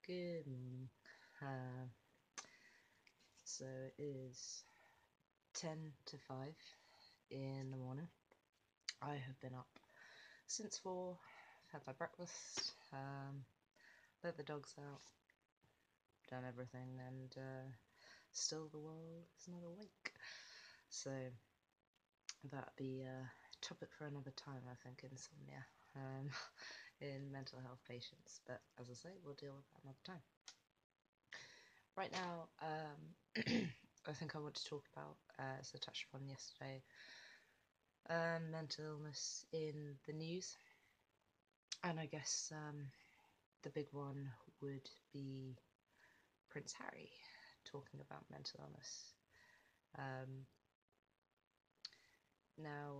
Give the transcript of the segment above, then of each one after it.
Good morning. So it is 10 to 5 in the morning. I have been up since 4, had my breakfast, let the dogs out, done everything, and still the world is not awake. So that'd be a topic for another time, I think, insomnia in mental health patients. But as I say, we'll deal with that another time. Right now, I think I want to talk about, as I touched upon yesterday, mental illness in the news. And I guess the big one would be Prince Harry talking about mental illness. Now,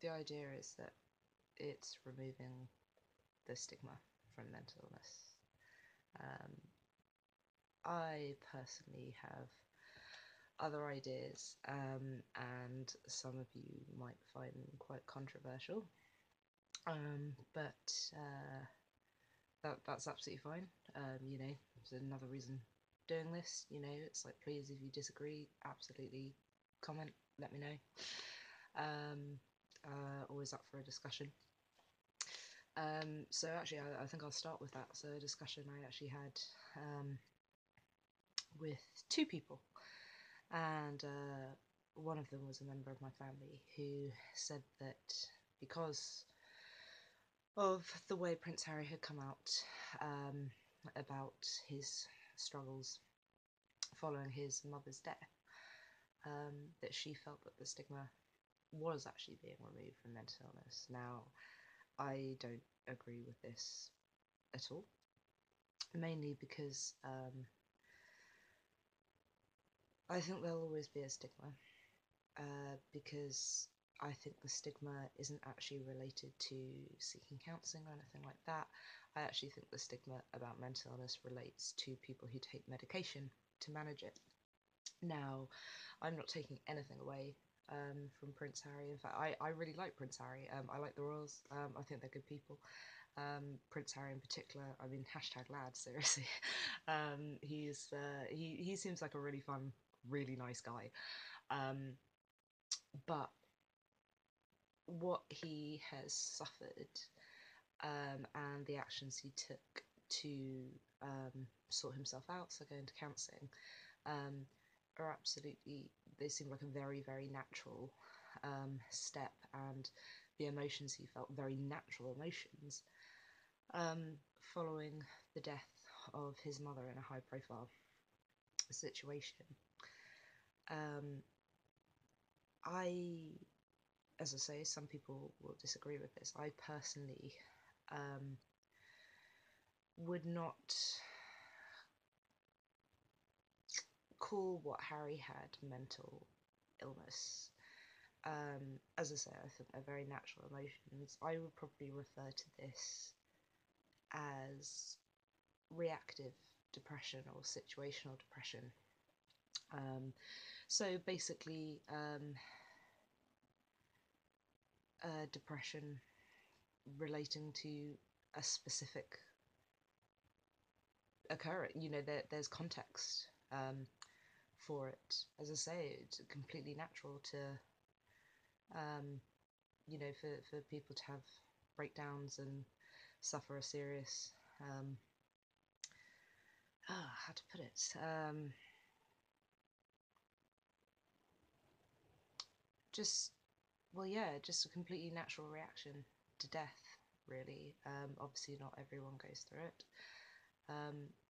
the idea is that it's removing the stigma from mental illness. I personally have other ideas, and some of you might find them quite controversial, but that's absolutely fine. There's another reason doing this. It's like, please, if you disagree, absolutely comment, let me know. Always up for a discussion. So actually, I think I'll start with that. So a discussion I actually had with two people, and one of them was a member of my family who said that because of the way Prince Harry had come out about his struggles following his mother's death, that she felt that the stigma was actually being removed from mental illness. Now, I don't agree with this at all, mainly because I think there'll always be a stigma, because I think the stigma isn't actually related to seeking counselling or anything like that. I actually think the stigma about mental illness relates to people who take medication to manage it. Now, I'm not taking anything away from Prince Harry. In fact, I really like Prince Harry. I like the royals. I think they're good people. Prince Harry in particular, I mean, #lad, seriously. He seems like a really fun, really nice guy. But what he has suffered, and the actions he took to sort himself out, so going to counselling, are absolutely, they seem like a very, very natural step, and the emotions he felt, very natural emotions, following the death of his mother in a high profile situation. As I say, some people will disagree with this. I personally would not call what Harry had mental illness. As I say, I think they're very natural emotions. I would probably refer to this as reactive depression or situational depression. So basically, depression relating to a specific occurrence. There's context for it. As I say, it's completely natural to, for people to have breakdowns and suffer a serious, how to put it, just a completely natural reaction to death, really. Obviously not everyone goes through it,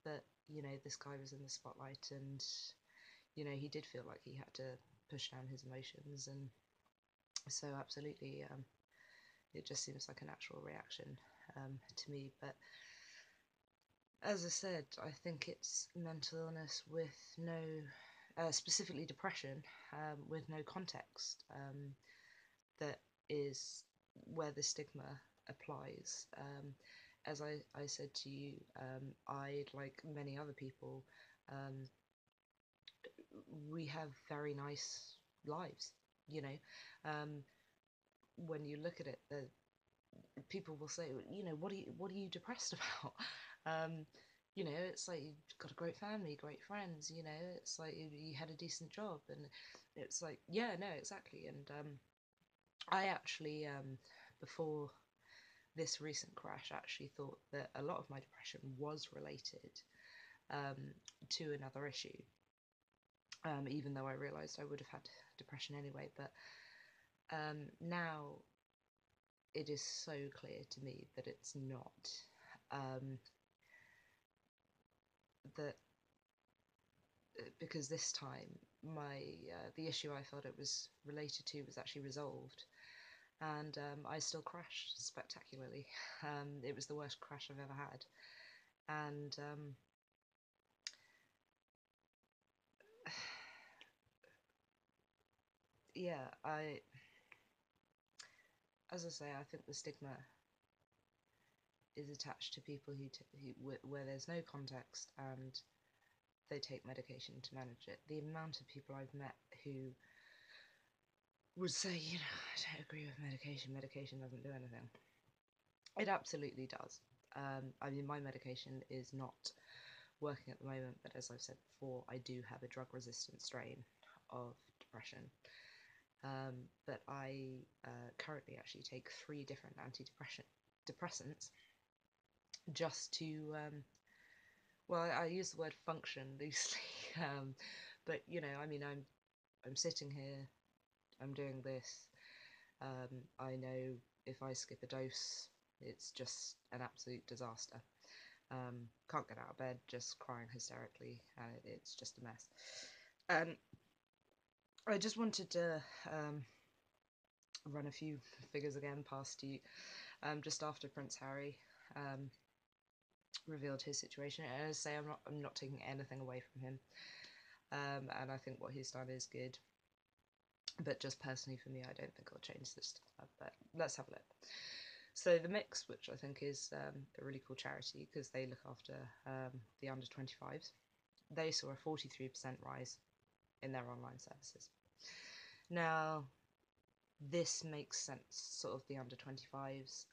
but this guy was in the spotlight, and he did feel like he had to push down his emotions, and so absolutely, it just seems like a natural reaction to me. But as I said, I think it's mental illness with no, specifically depression, with no context, that is where the stigma applies. As I said to you, I, like many other people, we have very nice lives. When you look at it, people will say, what are you depressed about? Um, you know, it's like you've got a great family, great friends. You know, it's like you had a decent job, and it's like, yeah, no, exactly. And I actually, before this recent crash, actually thought that a lot of my depression was related um, to another issue. Even though I realised I would have had depression anyway, but now it is so clear to me that it's not. Um, that because this time my the issue I thought it was related to was actually resolved, and I still crashed spectacularly. It was the worst crash I've ever had, and yeah, as I say, I think the stigma is attached to people where there's no context and they take medication to manage it. The amount of people I've met who would say, you know, I don't agree with medication. Medication doesn't do anything. It absolutely does. I mean, my medication is not working at the moment, but as I've said before, I do have a drug-resistant strain of depression. But I currently actually take 3 different antidepressants just to, well, I use the word function loosely, but you know, I mean, I'm sitting here, I'm doing this. I know if I skip a dose, it's just an absolute disaster. Can't get out of bed, just crying hysterically, and it's just a mess. And I just wanted to run a few figures again past you. Just after Prince Harry revealed his situation, and as I say, I'm not taking anything away from him, and I think what he's done is good. But just personally for me, I don't think I'll change this. But let's have a look. So the Mix, which I think is a really cool charity because they look after the under 25s, they saw a 43% rise in their online services. Now, this makes sense, sort of the under 25s.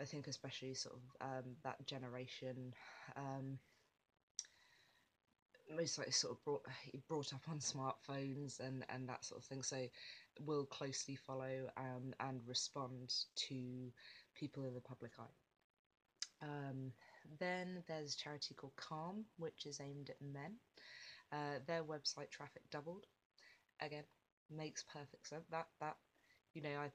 I think especially sort of that generation, most likely sort of brought up on smartphones and that sort of thing, so will closely follow and respond to people in the public eye. Then there's a charity called Calm, which is aimed at men. Their website traffic doubled. Again, makes perfect sense. That you know, I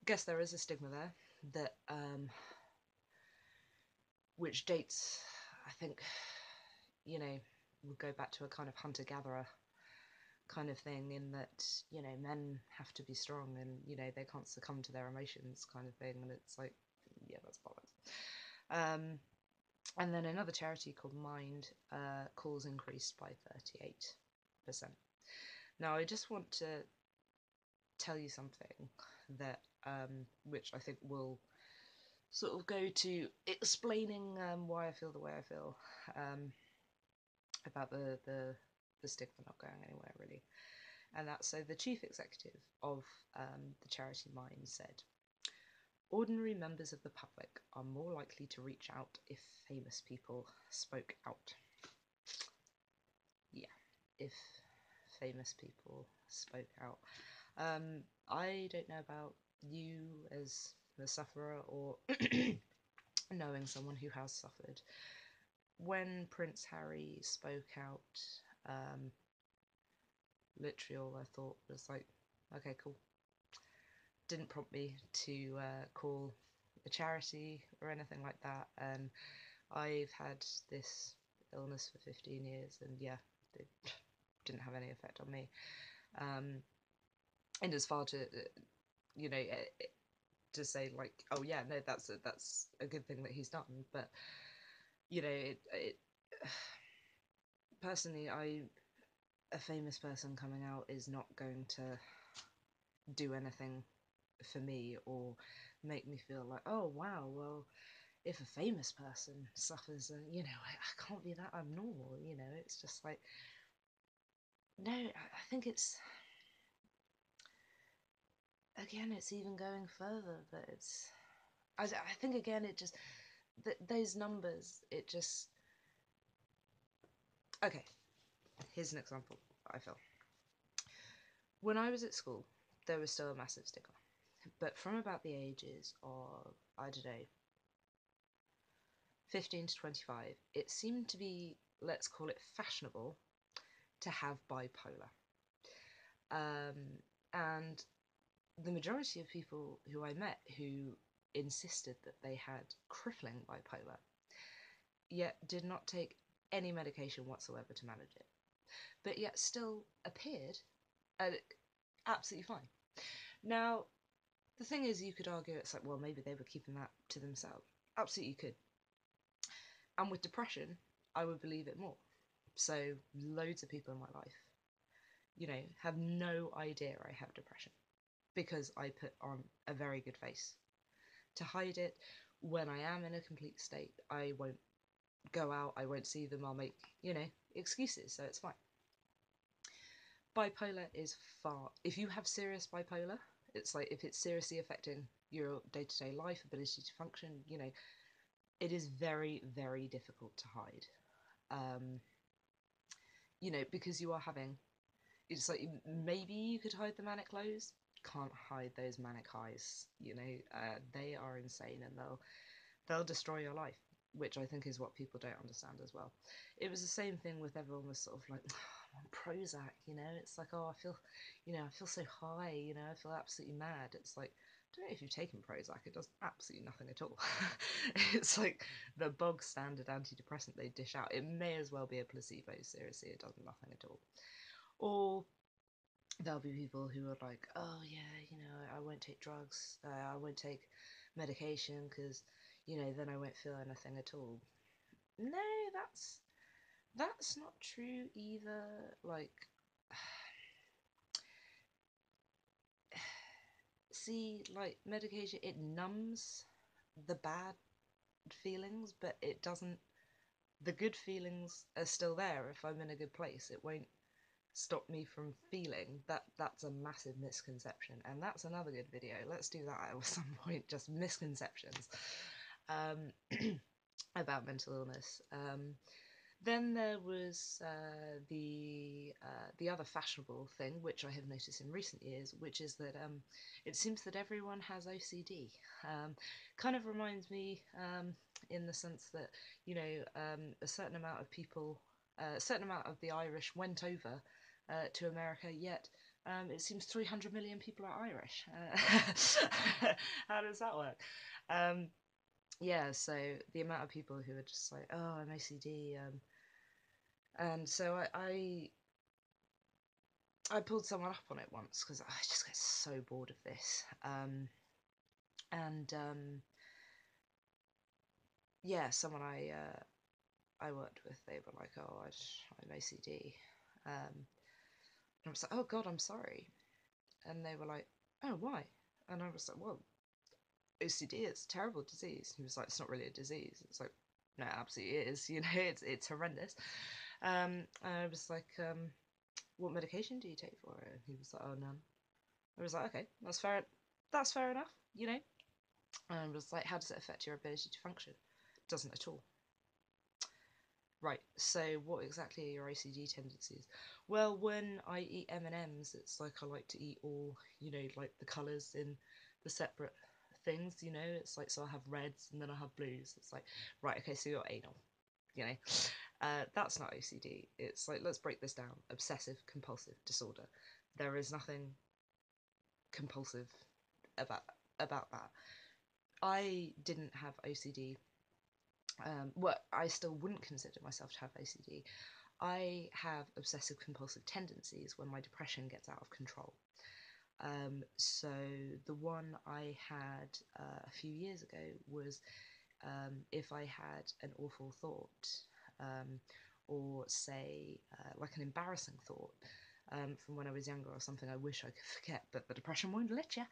guess there is a stigma there that which dates, I think, you know, we'll go back to a kind of hunter-gatherer kind of thing, in that, you know, men have to be strong and, you know, they can't succumb to their emotions kind of thing, and it's like, yeah, that's bollocks. And then another charity called Mind, calls increased by 38%. Now, I just want to tell you something that, which I think will sort of go to explaining why I feel the way I feel, about the stigma not going anywhere, really. And that's, so the chief executive of the charity Mind said, ordinary members of the public are more likely to reach out if famous people spoke out. Yeah, if famous people spoke out. I don't know about you as a sufferer or knowing someone who has suffered. When Prince Harry spoke out, um, literally all I thought was like, okay, cool. Didn't prompt me to call a charity or anything like that. And I've had this illness for 15 years, and yeah, it didn't have any effect on me. And as far to, you know, to say like, oh yeah, no, that's a good thing that he's done. But you know, it personally, a famous person coming out is not going to do anything for me or make me feel like, oh wow, well, if a famous person suffers, you know, I can't be that abnormal. You know, it's just like, no, I think it's, again, it's even going further, but it's, I think again, it just those numbers. It just okay. Here's an example. I feel when I was at school, there was still a massive stigma, but from about the ages of I don't know 15 to 25, it seemed to be, let's call it fashionable, to have bipolar. And the majority of people who I met who insisted that they had crippling bipolar, yet did not take any medication whatsoever to manage it, but yet still appeared absolutely fine. Now, the thing is, you could argue it's like, well, maybe they were keeping that to themselves. Absolutely could. And with depression, I would believe it more. So, loads of people in my life, have no idea I have depression because I put on a very good face to hide it. When I am in a complete state, I won't go out, I won't see them, I'll make, excuses, so it's fine. Bipolar is if you have serious bipolar, it's like if it's seriously affecting your day-to-day life, ability to function, it is very, very difficult to hide. Because you are having, it's like maybe you could hide the manic lows, can't hide those manic highs. They are insane, and they'll destroy your life, which I think is what people don't understand as well. It was the same thing with everyone was sort of like, oh, I'm on Prozac, it's like, oh, I feel so high, I feel absolutely mad. It's like, I don't know if you've taken Prozac, it does absolutely nothing at all. It's like the bog standard antidepressant they dish out. It may as well be a placebo, seriously, it does nothing at all. Or there'll be people who are like, oh yeah, I won't take drugs, I won't take medication because, then I won't feel anything at all. No, that's not true either. Like, see, like medication, it numbs the bad feelings, but it doesn't. The good feelings are still there. If I'm in a good place, it won't stop me from feeling. That's a massive misconception, and that's another good video. Let's do that at some point. Just misconceptions about mental illness. Then there was the other fashionable thing, which I have noticed in recent years, which is that it seems that everyone has OCD. Kind of reminds me in the sense that a certain amount of people, a certain amount of the Irish went over to America, yet it seems 300 million people are Irish. How does that work? Yeah, so the amount of people who are just like, oh, I'm OCD, and so I pulled someone up on it once because I just get so bored of this. And yeah, someone I worked with, they were like, "Oh, I'm OCD," and I was like, "Oh God, I'm sorry," and they were like, "Oh, why?" And I was like, "Well, OCD, it's a terrible disease." He was like, "It's not really a disease." It's like, "No, it absolutely is. It's horrendous." And I was like, "What medication do you take for it?" And he was like, "Oh, none." I was like, "Okay, that's fair. That's fair enough." And I was like, "How does it affect your ability to function?" It doesn't at all. Right. So, what exactly are your OCD tendencies? Well, when I eat M&Ms, it's like I like to eat all, like the colours in the separate things. It's like, so I have reds and then I have blues. It's like, right, okay, so you're anal. You know, that's not OCD. It's like, let's break this down. Obsessive compulsive disorder. There is nothing compulsive about that. I didn't have OCD. Well, I still wouldn't consider myself to have OCD. I have obsessive compulsive tendencies when my depression gets out of control. So the one I had a few years ago was if I had an awful thought, or say like an embarrassing thought from when I was younger or something I wish I could forget, but the depression won't let you.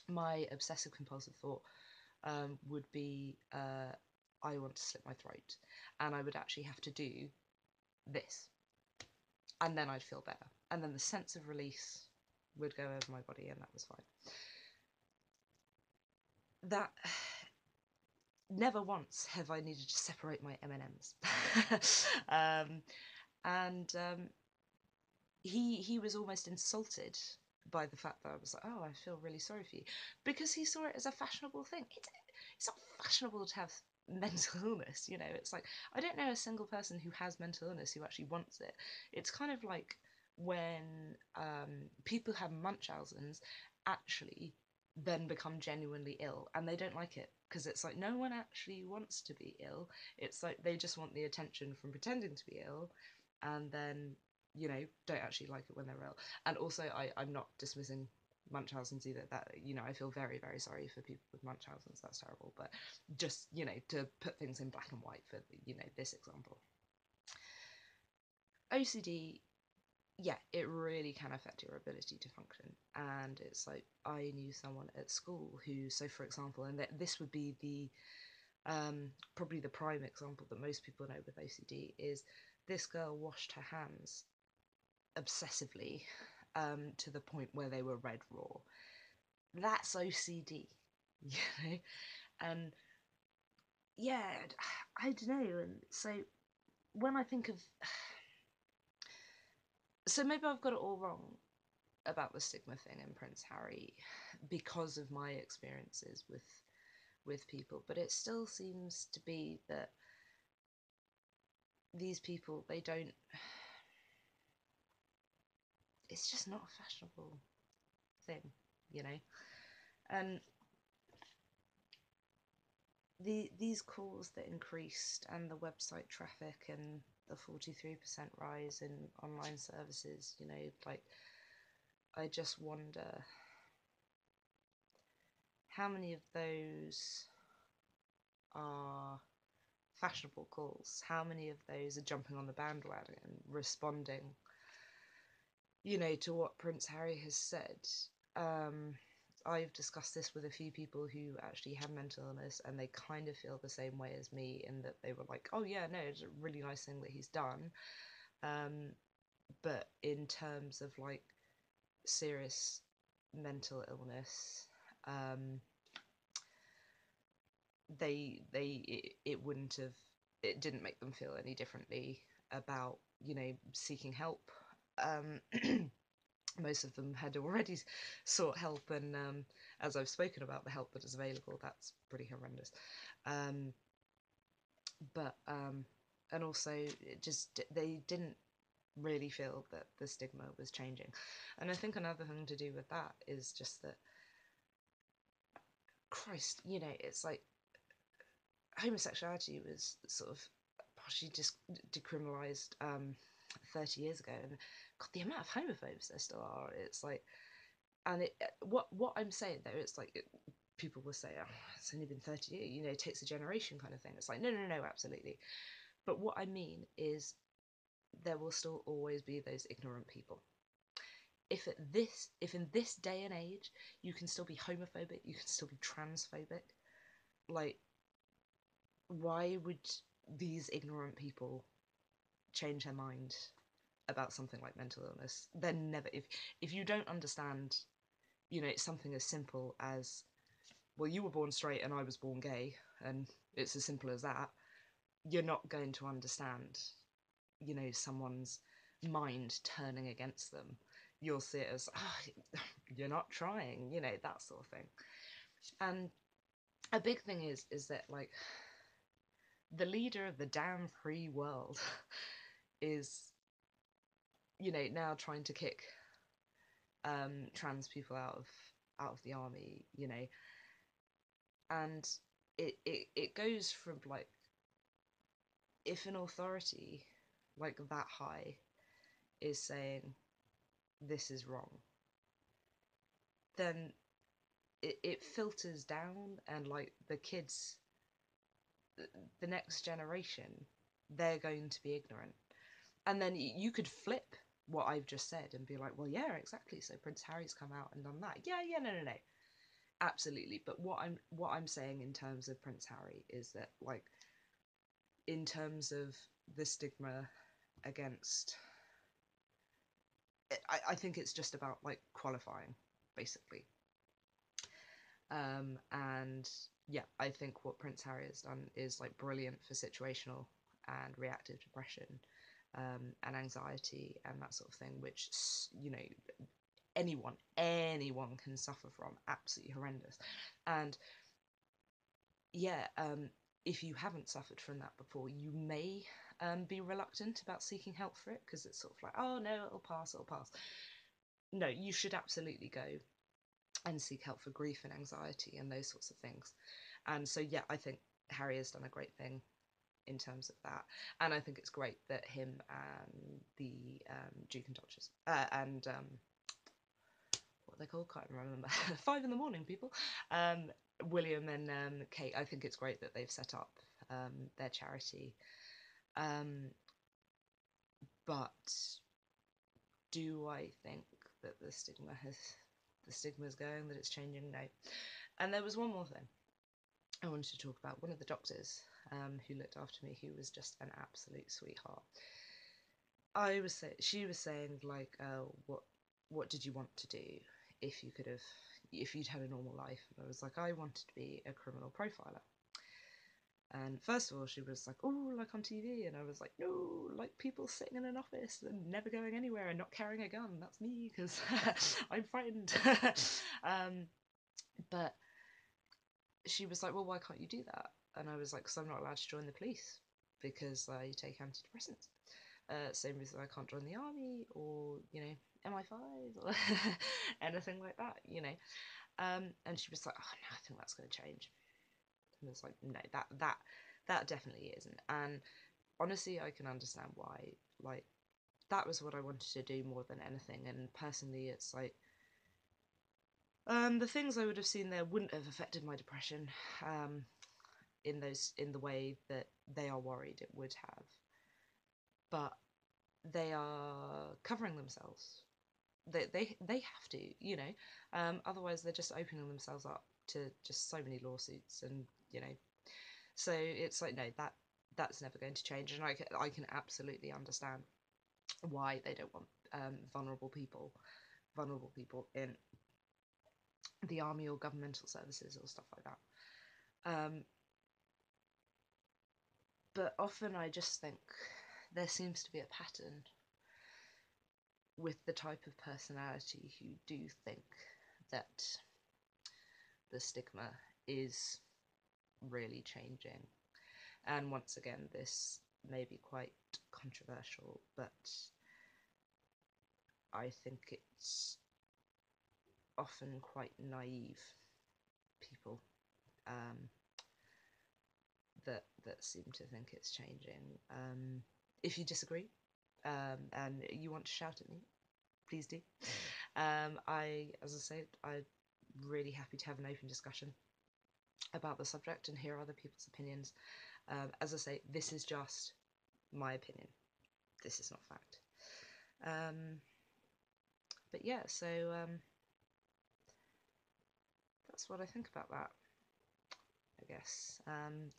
My obsessive compulsive thought would be I want to slit my throat, and I would actually have to do this, and then I'd feel better, and then the sense of release would go over my body, and that was fine. that never once have I needed to separate my M&Ms. And he was almost insulted by the fact that I was like, oh, I feel really sorry for you, because he saw it as a fashionable thing. It's not fashionable to have mental illness, you know. It's like, I don't know a single person who has mental illness who actually wants it. It's kind of like when people have Munchausen's actually then become genuinely ill and they don't like it, because it's like no one actually wants to be ill. It's like they just want the attention from pretending to be ill, and then, you know, don't actually like it when they're ill. And also, I'm not dismissing Munchausen's either. That, you know, I feel very, very sorry for people with Munchausen's. That's terrible. But just, you know, to put things in black and white for, you know, this example, OCD, yeah, it really can affect your ability to function. And it's like, I knew someone at school who, so for example, and this would be the probably the prime example that most people know with OCD, is this girl washed her hands obsessively, to the point where they were red raw. That's OCD, you know? And yeah, I don't know. And so when I think of, so maybe I've got it all wrong about the stigma thing in Prince Harry because of my experiences with people, but it still seems to be that these people, they don't, it's just not a fashionable thing, you know. And these calls that increased, and the website traffic, and the 43% rise in online services, you know, like, I just wonder how many of those are fashionable calls, how many of those are jumping on the bandwagon and responding, you know, to what Prince Harry has said. I've discussed this with a few people who actually have mental illness, and they kind of feel the same way as me, in that they were like, oh yeah, no, it's a really nice thing that he's done. But in terms of like serious mental illness, it wouldn't have, it didn't make them feel any differently about, you know, seeking help. Most of them had already sought help, and as I've spoken about the help that is available, that's pretty horrendous. But and also, it just, they didn't really feel that the stigma was changing. And I think another thing to do with that is just that, Christ, you know, it's like homosexuality was sort of partially just decriminalised 30 years ago, and God, the amount of homophobes there still are, it's like, and what I'm saying though, it's like, people will say, oh, it's only been 30 years, you know, it takes a generation kind of thing. It's like, no, no, no, absolutely. But what I mean is, there will still always be those ignorant people. If in this day and age you can still be homophobic, you can still be transphobic, like, why would these ignorant people change their mind about something like mental illness? Then never, if you don't understand, you know, it's something as simple as, well, you were born straight and I was born gay, and it's as simple as that, you're not going to understand, you know, someone's mind turning against them. You'll see it as, oh, you're not trying, you know, that sort of thing. And a big thing is that, like, the leader of the damn free world is, you know, now trying to kick trans people out of the army, you know. And it goes from, like, if an authority like that high is saying this is wrong, then it filters down, and like the kids, the next generation, they're going to be ignorant. And then you could flip what I've just said and be like, well, yeah, exactly, so Prince Harry's come out and done that. Yeah, yeah, no, no, no, absolutely. But what I'm saying in terms of Prince Harry is that, like, in terms of the stigma against, I think it's just about, like, qualifying, basically. And yeah, I think what Prince Harry has done is like brilliant for situational and reactive depression, and anxiety and that sort of thing, which, you know, anyone can suffer from. Absolutely horrendous. And yeah, if you haven't suffered from that before, you may be reluctant about seeking help for it, because it's sort of like, oh no, it'll pass, it'll pass. No, you should absolutely go and seek help for grief and anxiety and those sorts of things. And so yeah, I think Harry has done a great thing in terms of that, and I think it's great that him and the Duke and Duchess and what they're called, can't remember. 5 in the morning, people. William and Kate. I think it's great that they've set up their charity. But do I think that the stigma is going, that it's changing? No. And there was one more thing I wanted to talk about. One of the doctors who looked after me, who was just an absolute sweetheart. She was saying like, what did you want to do if you'd had a normal life? And I was like, I wanted to be a criminal profiler. And first of all, she was like, oh, like on TV. And I was like, no, like people sitting in an office and never going anywhere and not carrying a gun. That's me, because I'm frightened. But she was like, well, why can't you do that? And I was like, because I'm not allowed to join the police because I take antidepressants. Same reason I can't join the army, or, you know, MI5 or anything like that, you know. And she was like, oh no, I think that's going to change. And I was like, no, that definitely isn't. And honestly, I can understand why. Like, that was what I wanted to do more than anything. And personally, it's like, the things I would have seen there wouldn't have affected my depression, in the way that they are worried it would have. But they are covering themselves. They have to, you know. Otherwise, they're just opening themselves up to just so many lawsuits, and you know. So it's like, no, that's never going to change, and I can absolutely understand why they don't want vulnerable people in the army or governmental services or stuff like that. But often I just think there seems to be a pattern with the type of personality who do think that the stigma is really changing. And once again, this may be quite controversial, but I think it's often quite naive people, that seem to think it's changing. If you disagree, and you want to shout at me, please do. As I said, I'm really happy to have an open discussion about the subject and hear other people's opinions. As I say, this is just my opinion. This is not fact. But yeah, so that's what I think about that, I guess.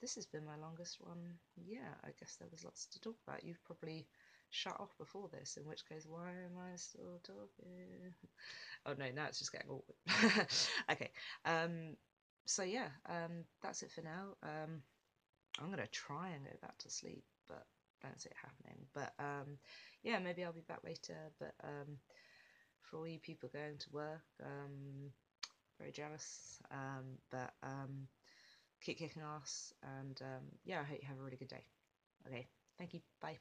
This has been my longest one. Yeah, I guess there was lots to talk about. You've probably shut off before this, in which case, why am I still talking? Oh no, now it's just getting awkward. Okay. So yeah, that's it for now. I'm gonna try and go back to sleep, but don't see it happening. But yeah, maybe I'll be back later. But for all you people going to work, very jealous. But keep kicking ass, and yeah, I hope you have a really good day. Okay, thank you. Bye.